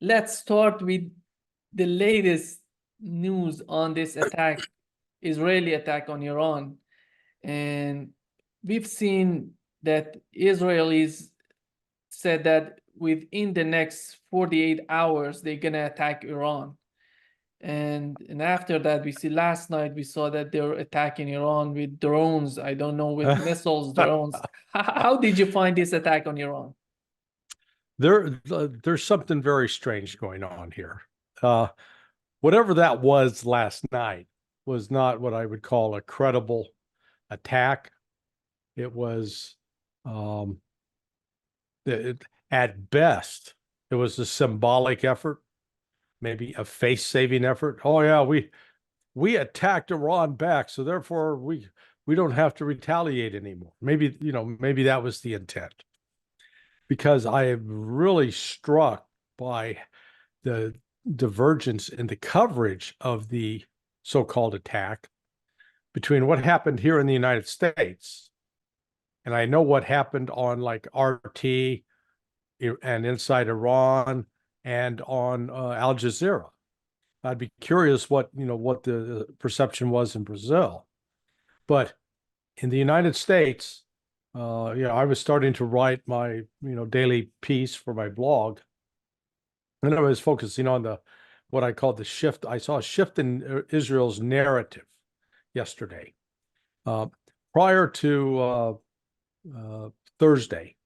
let's start with the latest news on this attack, Israeli attack on Iran. And we've seen that Israelis said that within the next 48 hours, they're going to attack Iran. And after that, we see last night, we saw that they're attacking Iran with drones. I don't know, with missiles, drones. How did you find this attack on Iran? There's something very strange going on here. Whatever that was last night was not what I would call a credible attack. It was, um, at best, it was a symbolic effort, maybe a face-saving effort. Oh yeah, we attacked Iran back, so therefore we don't have to retaliate anymore. Maybe that was the intent. Because I am really struck by the divergence in the coverage of the so-called attack between what happened here in the United States, and I know what happened on like RT and Inside Iran and on Al Jazeera. I'd be curious what the perception was in Brazil, but in the United States, I was starting to write my daily piece for my blog, and I was focusing on the what I called the shift. I saw a shift in Israel's narrative yesterday. Uh, Prior to Thursday,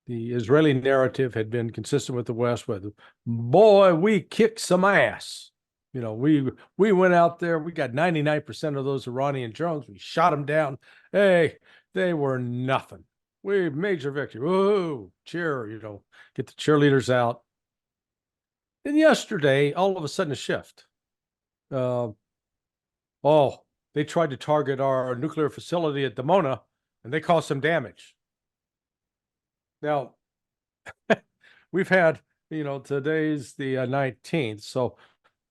the Israeli narrative had been consistent with the West, with boy, we kicked some ass. We went out there, we got 99% of those Iranian drones, we shot them down. Hey, they were nothing. We major victory. Woo, cheer, get the cheerleaders out. And yesterday, all of a sudden, a shift. Uh, oh, they tried to target our nuclear facility at Dimona, and they caused some damage. Now, we've had, today's the 19th, so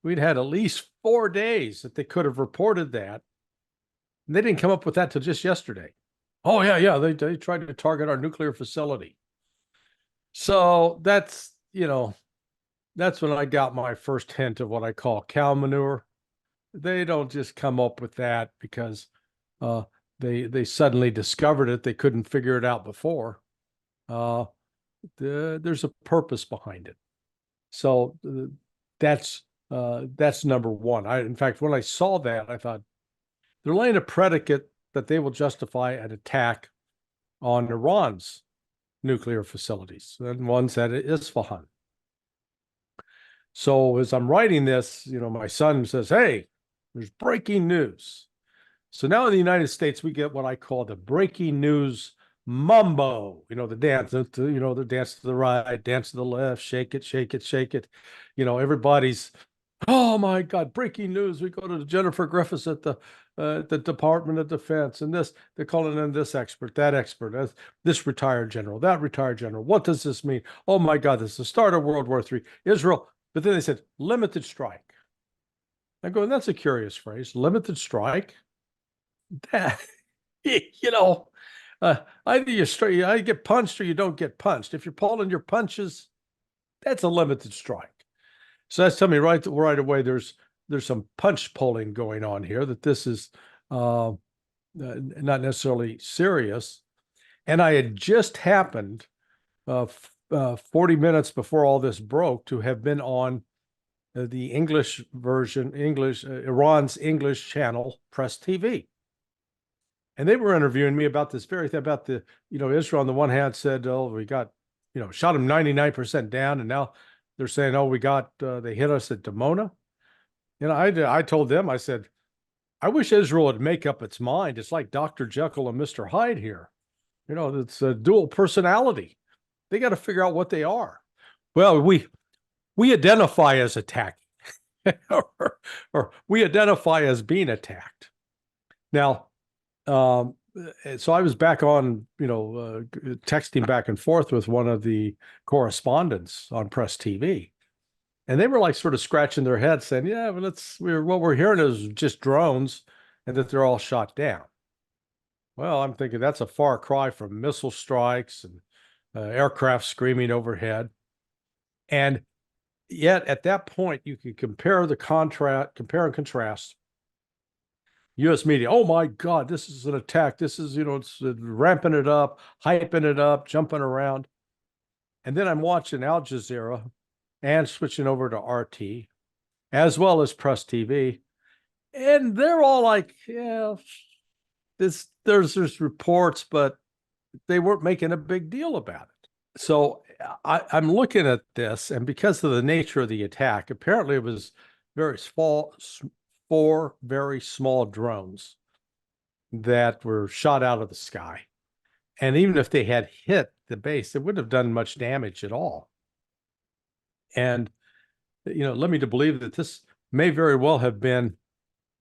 we'd had at least 4 days that they could have reported that. And they didn't come up with that till just yesterday. Oh, yeah, they tried to target our nuclear facility. So that's when I got my first hint of what I call cow manure. They don't just come up with that because uh, they suddenly discovered it. They couldn't figure it out before. Uh, there's a purpose behind it. So that's number one. In fact, when I saw that, I thought they're laying a predicate that they will justify an attack on Iran's nuclear facilities, and one's at Isfahan. So as I'm writing this, my son says, "Hey, there's breaking news." So now in the United States, we get what I call the breaking news mumbo. The dance, the dance to the right, dance to the left, shake it, shake it, shake it. Everybody's, oh my God, breaking news. We go to Jennifer Griffiths at the Department of Defense, and they're calling in this expert, that expert, this retired general, that retired general. What does this mean? Oh my God, this is the start of World War III. Israel, but then they said limited strike. I go, that's a curious phrase, limited strike. That, you know, either you get punched or you don't get punched. If you're pulling your punches, that's a limited strike. So that's telling me right away there's some punch pulling going on here, that this is not necessarily serious. And I had just happened 40 minutes before all this broke to have been on the English version, Iran's English channel, Press TV. And they were interviewing me about this very thing, about Israel on the one hand said, oh, we got, shot them 99% down. And now they're saying, oh, they hit us at Dimona. I told them, I said, I wish Israel would make up its mind. It's like Dr. Jekyll and Mr. Hyde here. It's a dual personality. They got to figure out what they are. Well, we identify as attacking or we identify as being attacked. Now, so I was back on, texting back and forth with one of the correspondents on Press TV. And they were like sort of scratching their heads saying, yeah, but what we're hearing is just drones and that they're all shot down. Well, I'm thinking that's a far cry from missile strikes and aircraft screaming overhead. And yet at that point, you can compare and contrast U.S. media. Oh my God, this is an attack. This is, it's ramping it up, hyping it up, jumping around. And then I'm watching Al Jazeera and switching over to RT, as well as Press TV. And they're all like, yeah, there's reports, but they weren't making a big deal about it. So I'm looking at this, and because of the nature of the attack, apparently it was very small, 4 very small drones that were shot out of the sky. And even if they had hit the base, it wouldn't have done much damage at all. And, led me to believe that this may very well have been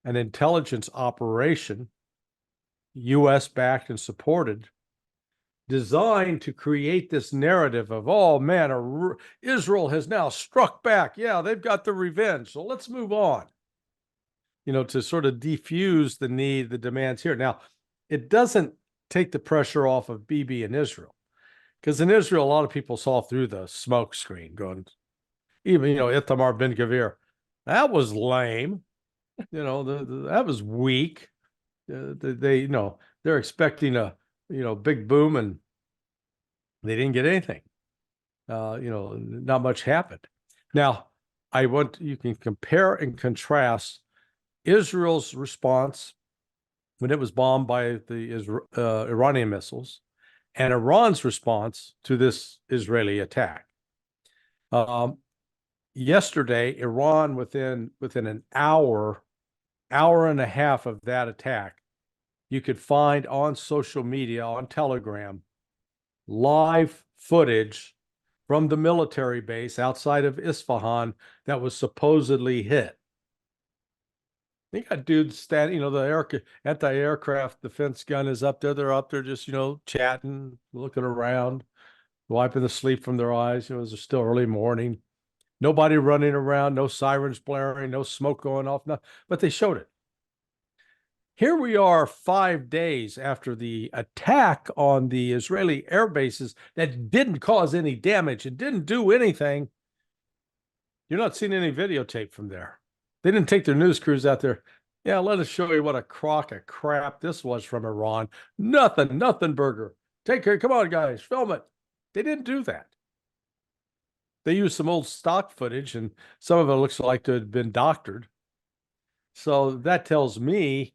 an intelligence operation, US backed and supported, designed to create this narrative of, oh man, Israel has now struck back. Yeah, they've got the revenge. So let's move on, to sort of defuse the demands here. Now, it doesn't take the pressure off of Bibi in Israel, because in Israel, a lot of people saw through the smoke screen going, even, Itamar Ben Gvir, that was lame. That was weak. They're expecting a, big boom, and they didn't get anything. Not much happened. Now, you can compare and contrast Israel's response when it was bombed by the Iranian missiles and Iran's response to this Israeli attack. Yesterday, Iran, within an hour and a half of that attack, you could find on social media, on Telegram, live footage from the military base outside of Isfahan that was supposedly hit. They got dudes standing, the anti-aircraft defense gun is up there. They're up there just, chatting, looking around, wiping the sleep from their eyes. It was still early morning. Nobody running around, no sirens blaring, no smoke going off, but they showed it. Here we are 5 days after the attack on the Israeli air bases that didn't cause any damage and didn't do anything. You're not seeing any videotape from there. They didn't take their news crews out there. Yeah, let us show you what a crock of crap this was from Iran. Nothing burger. Take care. Come on, guys, film it. They didn't do that. They used some old stock footage, and some of it looks like it had been doctored. So that tells me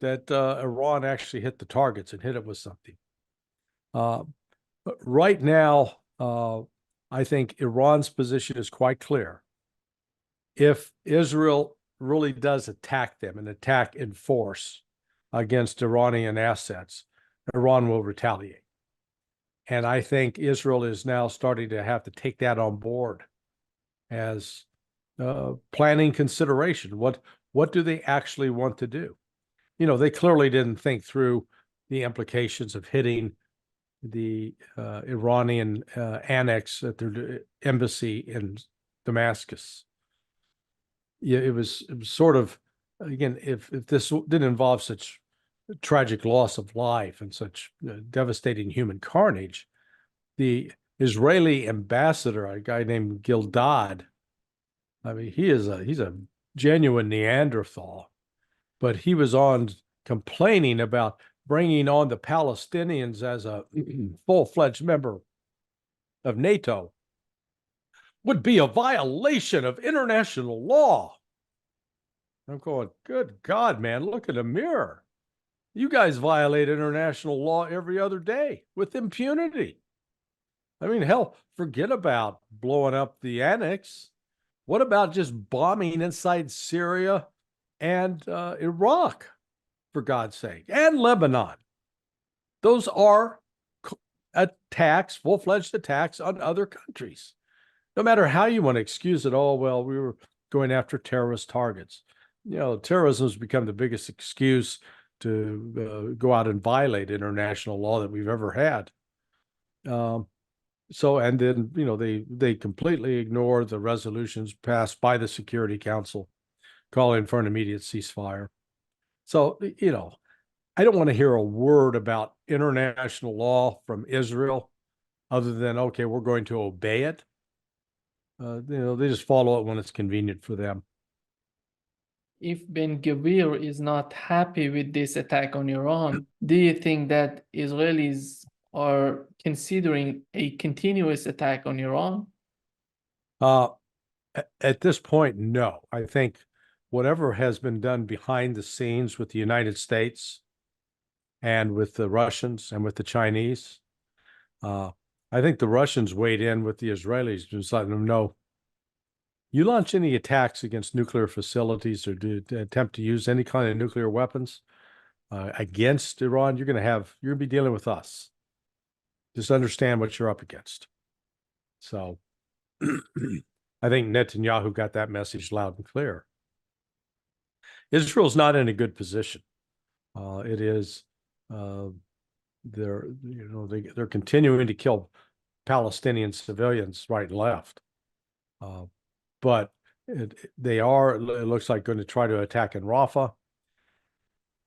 that Iran actually hit the targets and hit it with something. But right now, I think Iran's position is quite clear. If Israel really does attack them and attack in force against Iranian assets, Iran will retaliate. And I think Israel is now starting to have to take that on board as planning consideration. What do they actually want to do? They clearly didn't think through the implications of hitting the Iranian annex at their embassy in Damascus. Yeah, it was sort of, again, if this didn't involve such tragic loss of life and such devastating human carnage, the Israeli ambassador, a guy named Gildad, I mean, he's a genuine Neanderthal, but he was on complaining about bringing on the Palestinians as a full-fledged member of NATO would be a violation of international law. I'm going, good God, man, look in the mirror. You guys violate international law every other day with impunity. I mean, hell, forget about blowing up the annex. What about just bombing inside Syria and Iraq, for God's sake, and Lebanon? Those are attacks, full-fledged attacks on other countries. No matter how you want to excuse it, oh, well, we were going after terrorist targets. Terrorism has become the biggest excuse to go out and violate international law that we've ever had. And then, they completely ignore the resolutions passed by the Security Council calling for an immediate ceasefire. So, I don't want to hear a word about international law from Israel other than, okay, we're going to obey it. they just follow it when it's convenient for them. If Ben Gvir is not happy with this attack on Iran, do you think that Israelis are considering a continuous attack on Iran? Uh, at this point, no. I think whatever has been done behind the scenes with the United States and with the Russians and with the Chinese, I think the Russians weighed in with the Israelis, just letting them know, you launch any attacks against nuclear facilities or do attempt to use any kind of nuclear weapons against Iran, you're going to be dealing with us. Just understand what you're up against. So I think Netanyahu got that message loud and clear. Israel's not in a good position. It is they're continuing to kill Palestinian civilians right and left, but they are, it looks like, going to try to attack in Rafah.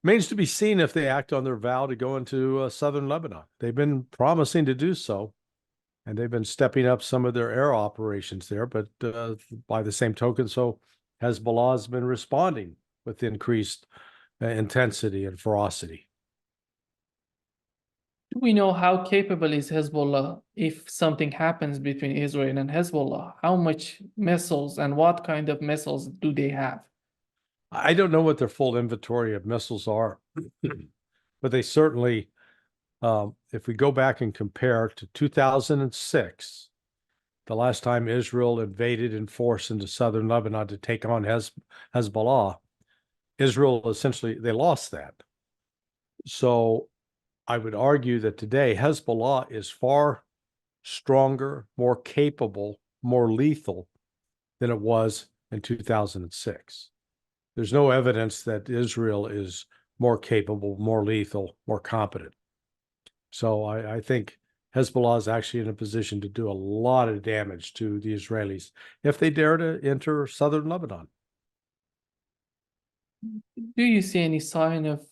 Remains to be seen if they act on their vow to go into southern Lebanon. They've been promising to do so, and they've been stepping up some of their air operations there. But by the same token, so Hezbollah has been responding with increased intensity and ferocity. Do we know how capable is Hezbollah if something happens between Israel and Hezbollah? How much missiles and what kind of missiles do they have? I don't know what their full inventory of missiles are, but they certainly, if we go back and compare to 2006, the last time Israel invaded in force into southern Lebanon to take on Hezbollah, Israel essentially, they lost that. So I would argue that today Hezbollah is far stronger, more capable, more lethal than it was in 2006. There's no evidence that Israel is more capable, more lethal, more competent. So I think Hezbollah is actually in a position to do a lot of damage to the Israelis if they dare to enter southern Lebanon. Do you see any sign of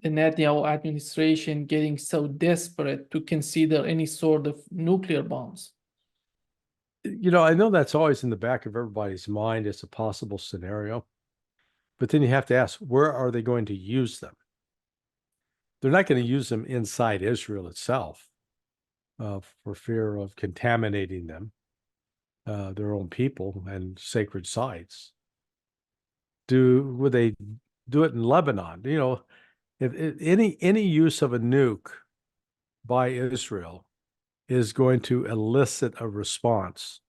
the Netanyahu administration getting so desperate to consider any sort of nuclear bombs? I know that's always in the back of everybody's mind as a possible scenario, but then you have to ask, where are they going to use them? They're not going to use them inside Israel itself for fear of contaminating them, their own people and sacred sites. Would they do it in Lebanon? If any use of a nuke by Israel is going to elicit a response.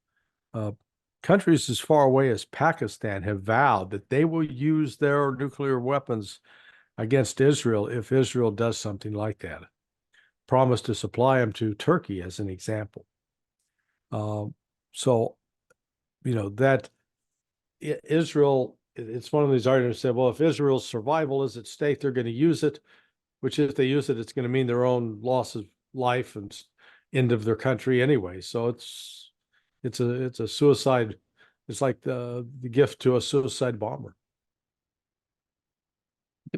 Countries as far away as Pakistan have vowed that they will use their nuclear weapons against Israel if Israel does something like that. Promise to supply them to Turkey as an example. So, that Israel, it's one of these arguments that, well, if Israel's survival is at stake, they're going to use it, which if they use it, it's going to mean their own loss of life and end of their country anyway. So it's a suicide. It's like the gift to a suicide bomber.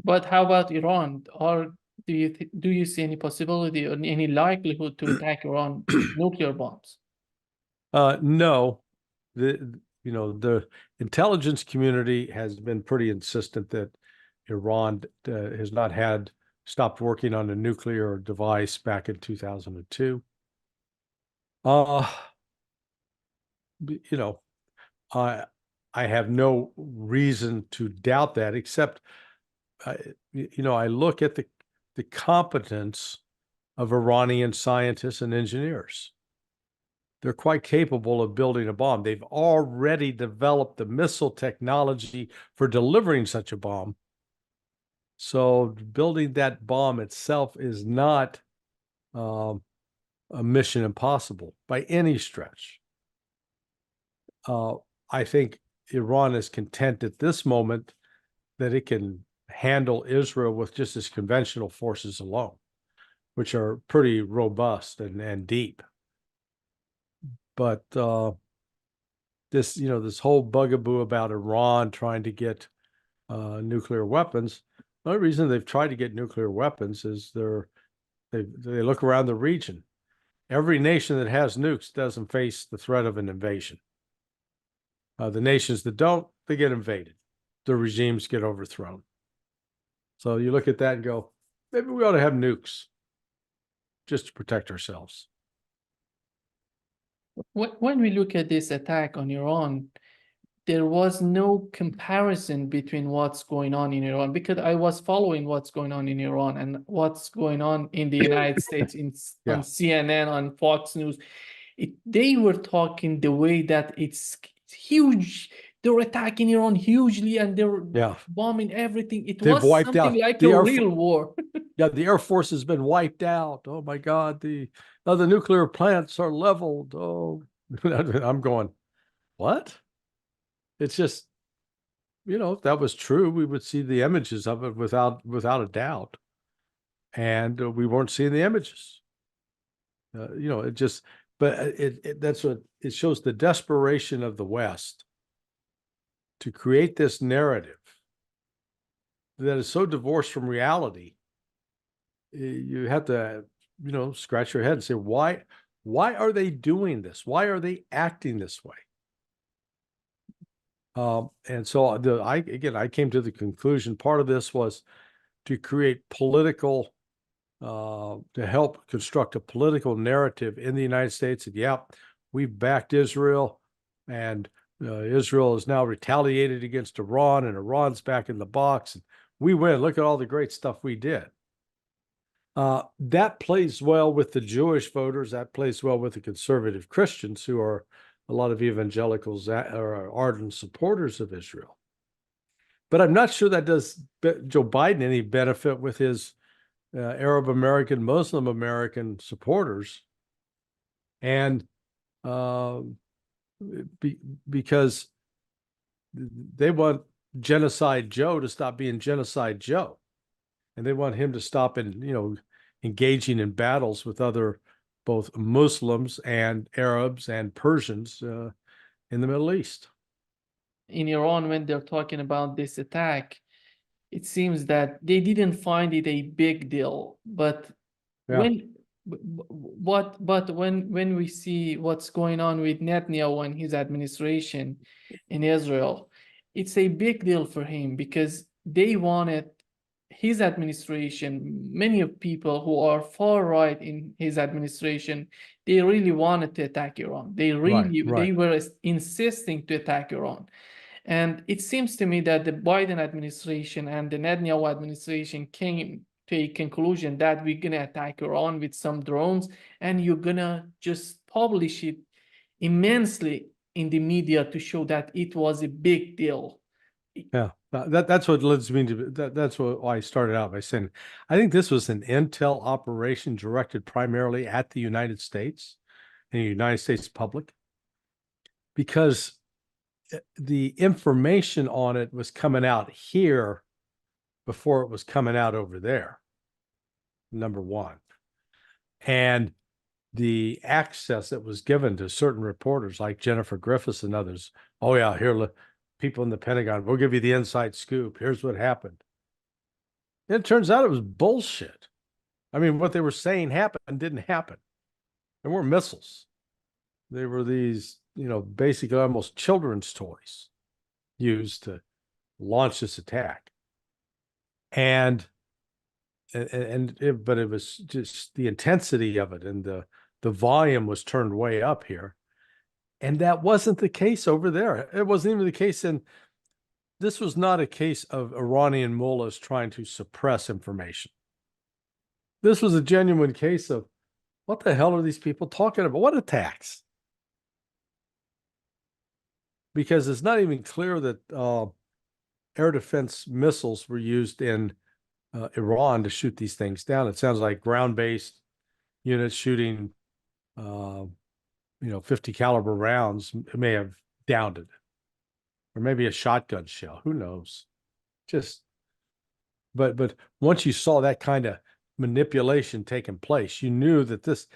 But how about Iran? Or do you see any possibility or any likelihood to attack Iran with nuclear bombs? No, the intelligence community has been pretty insistent that Iran has not stopped working on a nuclear device back in 2002. I have no reason to doubt that, except I look at the competence of Iranian scientists and engineers. They're quite capable of building a bomb. They've already developed the missile technology for delivering such a bomb. So building that bomb itself is not a mission impossible by any stretch. I think Iran is content at this moment that it can handle Israel with just its conventional forces alone, which are pretty robust and deep. But this whole bugaboo about Iran trying to get nuclear weapons, the only reason they've tried to get nuclear weapons is they look around the region. Every nation that has nukes doesn't face the threat of an invasion. The nations that don't, they get invaded. The regimes get overthrown. So you look at that and go, maybe we ought to have nukes just to protect ourselves. When we look at this attack on Iran, there was no comparison between what's going on in Iran, because I was following what's going on in Iran and what's going on in the United States on CNN, on Fox News. They were talking the way that it's huge. They're attacking Iran hugely and they're bombing everything. They've was wiped something out like the a real war. Yeah, the Air Force has been wiped out. Oh my God, the nuclear plants are leveled. Oh, I'm going, what? It's just, if that was true, we would see the images of it without a doubt. And we weren't seeing the images. It just, but that's what it shows, the desperation of the West to create this narrative that is so divorced from reality. You have to, scratch your head and say, why are they doing this? Why are they acting this way? And so I came to the conclusion, part of this was to create political, to help construct a political narrative in the United States. And we've backed Israel, and Israel has now retaliated against Iran, and Iran's back in the box. And we win. Look at all the great stuff we did. That plays well with the Jewish voters. That plays well with the conservative Christians, who are a lot of evangelicals that are ardent supporters of Israel. But I'm not sure that does Joe Biden any benefit with his Arab American, Muslim American supporters. And because they want Genocide Joe to stop being Genocide Joe. And they want him to stop engaging in battles with other, both Muslims and Arabs and Persians in the Middle East. In Iran, when they're talking about this attack, it seems that they didn't find it a big deal. But when we see what's going on with Netanyahu and his administration in Israel, it's a big deal for him, because they wanted his administration, many of people who are far right in his administration, they really wanted to attack Iran. They were insisting to attack Iran. And it seems to me that the Biden administration and the Netanyahu administration came to a conclusion that we're going to attack Iran with some drones, and you're going to just publish it immensely in the media to show that it was a big deal. Yeah, that's what leads me to that's what I started out by saying. I think this was an intel operation directed primarily at the United States and the United States public, because the information on it was coming out here before it was coming out over there, number one. And the access that was given to certain reporters like Jennifer Griffiths and others, oh yeah, here, people in the Pentagon, we'll give you the inside scoop. Here's what happened. And it turns out it was bullshit. I mean, what they were saying happened didn't happen. They weren't missiles. They were these, basically almost children's toys used to launch this attack. But it was just the intensity of it, and the volume was turned way up here. And that wasn't the case over there. It wasn't even the case this was not a case of Iranian mullahs trying to suppress information. This was a genuine case of, what the hell are these people talking about? What attacks? Because it's not even clear that air defense missiles were used in Iran to shoot these things down. It sounds like ground-based units shooting 50 caliber rounds may have downed it, or maybe a shotgun shell, who knows? But once you saw that kind of manipulation taking place, you knew that this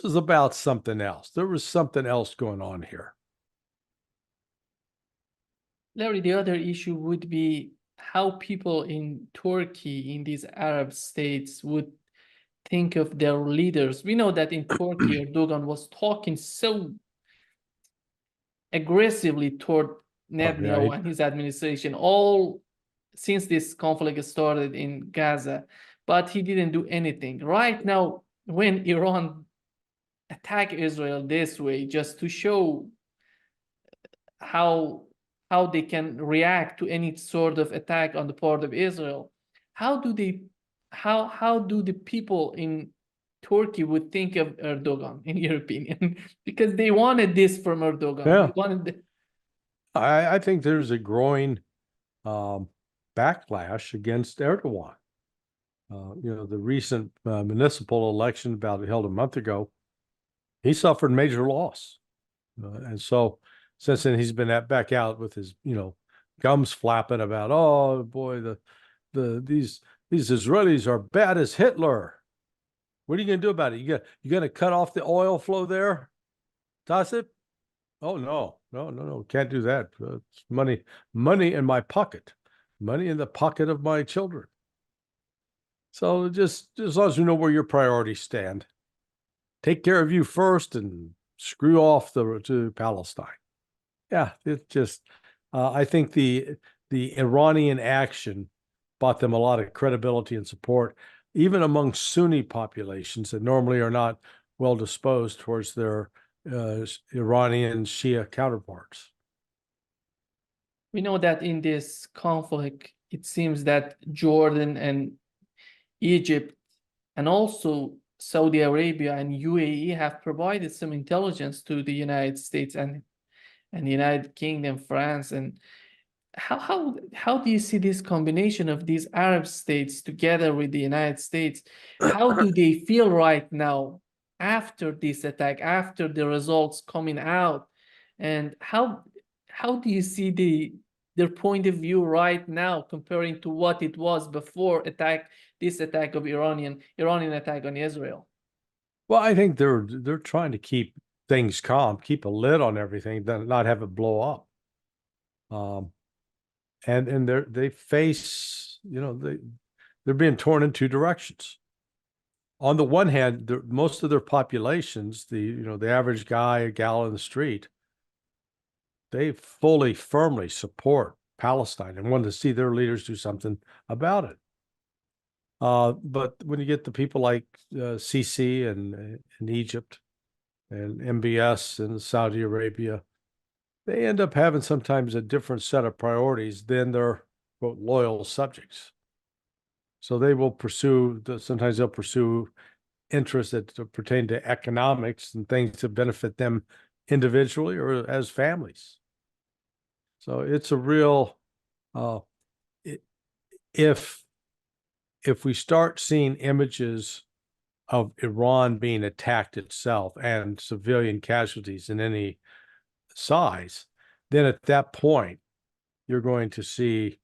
was about something else. There was something else going on here. Larry, the other issue would be how people in Turkey, in these Arab states, would think of their leaders. We know that in Turkey, Erdogan was talking so aggressively toward yeah, Netanyahu and his administration all since this conflict started in Gaza, but he didn't do anything. Right now, when Iran attack Israel this way, just to show how they can react to any sort of attack on the part of Israel, how do the people in Turkey would think of Erdogan, in your opinion? Because they wanted this from Erdogan. yeah. They wanted I think there's a growing backlash against Erdogan. The recent municipal election about held a month ago, he suffered major loss. And so since then, he's been back out with his, gums flapping about, oh boy, these Israelis are bad as Hitler. What are you going to do about it? You going to cut off the oil flow there, Tassif? Oh no, can't do that. It's money in my pocket, money in the pocket of my children. So just as long as you know where your priorities stand, take care of you first and screw off to Palestine. Yeah, it just I think the Iranian action bought them a lot of credibility and support, even among Sunni populations that normally are not well disposed towards their Iranian Shia counterparts. We know that in this conflict, it seems that Jordan and Egypt and also Saudi Arabia and UAE have provided some intelligence to the United States and the United Kingdom, France, and how do you see this combination of these Arab states together with the United States? How do they feel right now after this attack, after the results coming out? And how do you see their point of view right now comparing to what it was before this attack of Iranian attack on Israel? Well, I think they're trying to keep things calm, keep a lid on everything, not have it blow up. And they face, they're being torn in two directions. On the one hand, most of their populations, the average guy, a gal in the street, they fully, firmly support Palestine and want to see their leaders do something about it. But when you get the people like Sisi in Egypt and MBS in Saudi Arabia, they end up having sometimes a different set of priorities than their quote, loyal subjects. So they will sometimes they'll pursue interests that pertain to economics and things to benefit them individually or as families. So it's a real, if we start seeing images of Iran being attacked itself and civilian casualties in any size, then at that point, you're going to see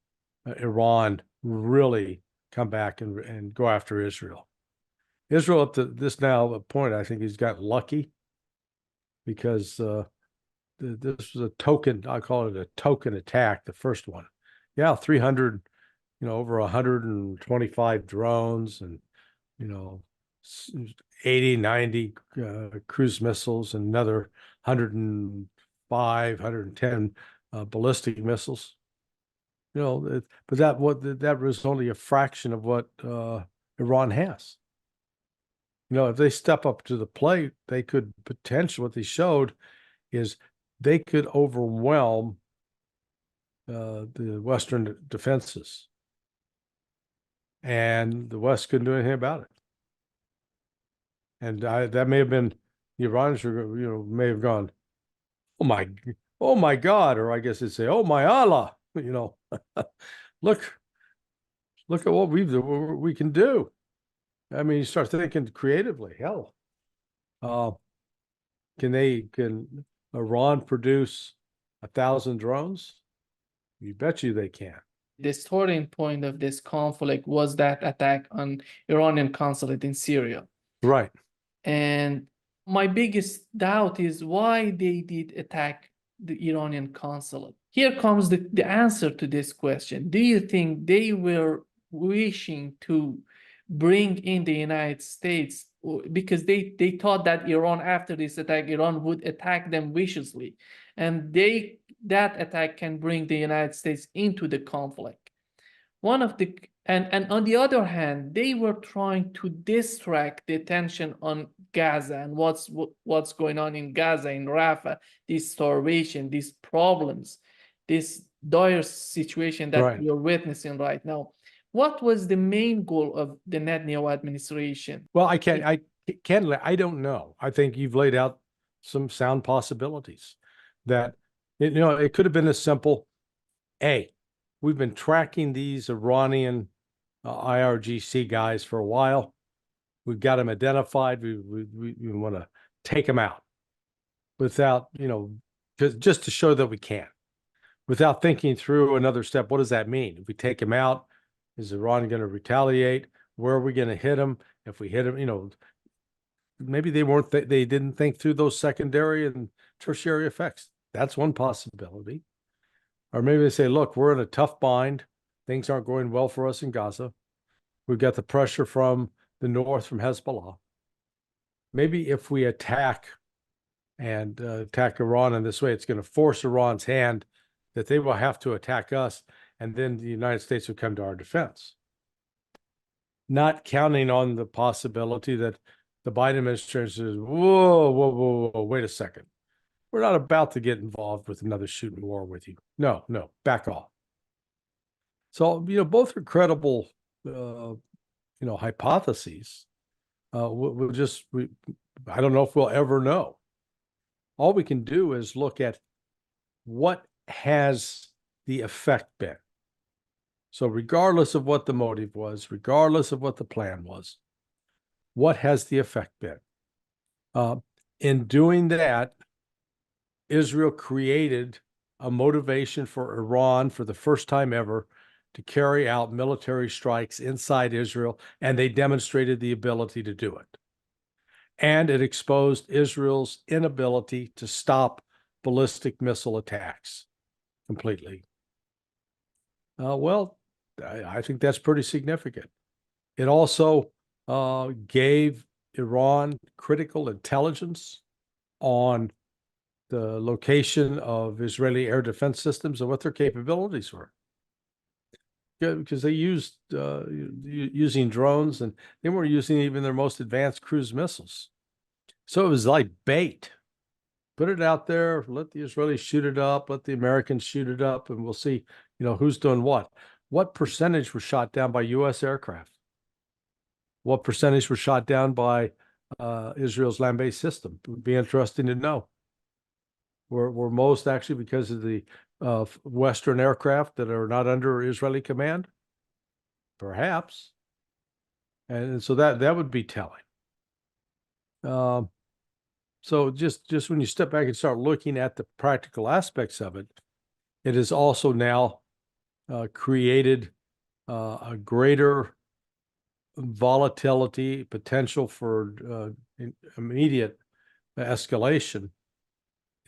Iran really come back and go after Israel. Israel, up to this now point, I think he's got lucky because this was a token, I call it a token attack, the first one. Yeah, 300, over 125 drones and, 80, 90 cruise missiles and another 105, 110 ballistic missiles. But that was only a fraction of what Iran has. If they step up to the plate, they could potentially, what they showed is they could overwhelm the Western defenses. And the West couldn't do anything about it. And that may have been, the Iranians may have gone, oh my God, or I guess they'd say, oh my Allah, look at what we can do. I mean, you start thinking creatively. Hell, can Iran produce 1,000 drones? You bet you they can. The starting point of this conflict was that attack on Iranian consulate in Syria. Right. And my biggest doubt is why they did attack the Iranian consulate. Here comes the answer to this question. Do you think they were wishing to bring in the United States, because they thought that Iran, after this attack, Iran would attack them viciously, and that attack can bring the United States into the conflict. One of the and on the other hand, they were trying to distract the attention on Gaza and what's going on in Gaza, in Rafah, this starvation, these problems, this dire situation that Right. we're witnessing right now. What was the main goal of the Netanyahu administration? Well, I don't know. I think you've laid out some sound possibilities that, it could have been as simple. We've been tracking these Iranian IRGC guys for a while. We've got them identified. We want to take them out without, just to show that we can, without thinking through another step. What does that mean? If we take them out, is Iran going to retaliate? Where are we going to hit them? If we hit them, maybe they didn't think through those secondary and tertiary effects. That's one possibility. Or maybe they say, look, we're in a tough bind. Things aren't going well for us in Gaza. We've got the pressure from the north, from Hezbollah. Maybe if we attack Iran in this way, it's going to force Iran's hand that they will have to attack us, and then the United States will come to our defense. Not counting on the possibility that the Biden administration says, whoa, wait a second. We're not about to get involved with another shooting war with you. No, back off. So, both are credible, hypotheses. I don't know if we'll ever know. All we can do is look at what has the effect been. So regardless of what the motive was, regardless of what the plan was, what has the effect been? In doing that, Israel created a motivation for Iran for the first time ever to carry out military strikes inside Israel, and they demonstrated the ability to do it. And it exposed Israel's inability to stop ballistic missile attacks completely. I think that's pretty significant. It also gave Iran critical intelligence on the location of Israeli air defense systems and what their capabilities were. Because they used using drones, and they weren't using even their most advanced cruise missiles. So it was like bait. Put it out there, let the Israelis shoot it up, let the Americans shoot it up, and we'll see, who's doing what. What percentage was shot down by U.S. aircraft? What percentage was shot down by Israel's land-based system? It would be interesting to know. Were most actually because of the Western aircraft that are not under Israeli command? Perhaps. And so that would be telling. So just when you step back and start looking at the practical aspects of it, it has also now created a greater volatility, potential for immediate escalation,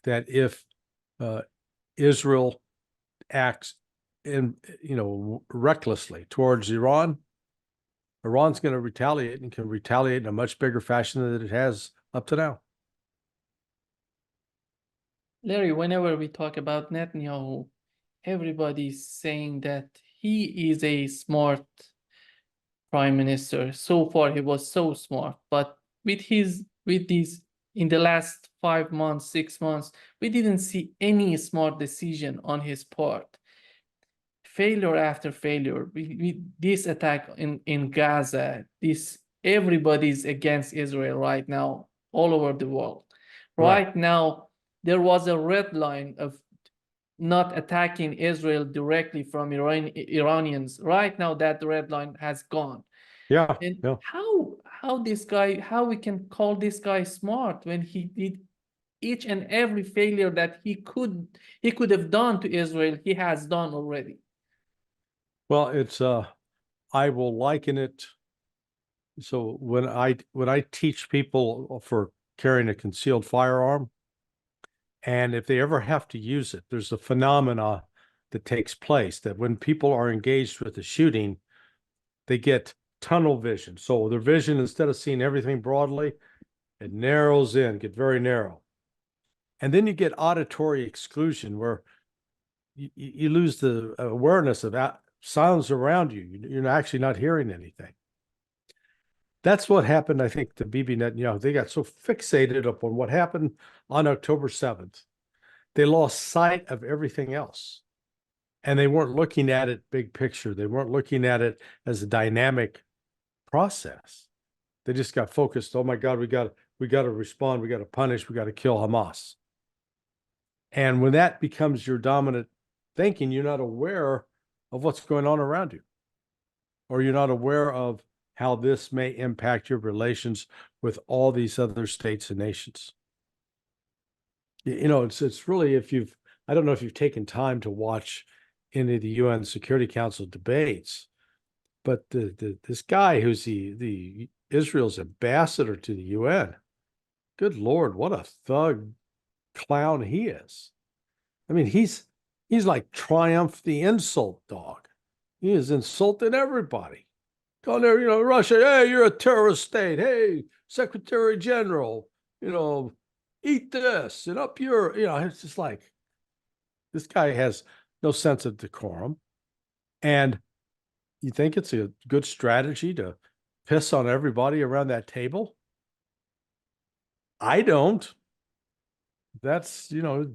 that if Israel acts recklessly towards Iran, Iran's going to retaliate, and can retaliate in a much bigger fashion than it has up to now. Larry, whenever we talk about Netanyahu, everybody's saying that he is a smart prime minister. So far, he was so smart, but with these in the last 5 months, 6 months, we didn't see any smart decision on his part. Failure after failure. This attack in Gaza, everybody's against Israel right now, all over the world. Right now, there was a red line of not attacking Israel directly from Iranians. Right now, that red line has gone. Yeah. And Yeah. how we can call this guy smart when he did each and every failure that he could have done to Israel, he has done already. Well, it's I will liken it. So when I teach people for carrying a concealed firearm, and if they ever have to use it, there's a phenomena that takes place that when people are engaged with the shooting, they get tunnel vision. So their vision, instead of seeing everything broadly, it narrows in, get very narrow. And then you get auditory exclusion, where you lose the awareness of sounds around you. You're actually not hearing anything. That's what happened, I think, to Bibi Netanyahu. They got so fixated upon what happened on October 7th. They lost sight of everything else. And they weren't looking at it big picture. They weren't looking at it as a dynamic process. They just got focused. Oh my God, we got to respond. We got to punish. We got to kill Hamas. And when that becomes your dominant thinking, you're not aware of what's going on around you, or you're not aware of how this may impact your relations with all these other states and nations. You know, it's really, I don't know if you've taken time to watch any of the UN Security Council debates, but this guy who's the Israel's ambassador to the UN, good Lord, what a thug clown he is. I mean, he's like Triumph the insult dog. He is insulting everybody. Going there, you know, Russia, hey, you're a terrorist state. Hey, Secretary General, you know, eat this and up your, you know, it's just like, this guy has no sense of decorum. And you think it's a good strategy to piss on everybody around that table? I don't. That's, you know,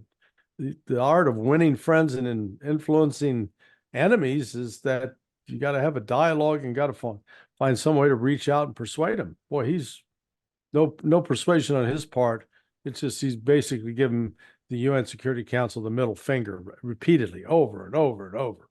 the art of winning friends and influencing enemies is that you got to have a dialogue and got to find some way to reach out and persuade him. Boy, he's no persuasion on his part. It's just he's basically giving the UN Security Council the middle finger repeatedly, over and over and over.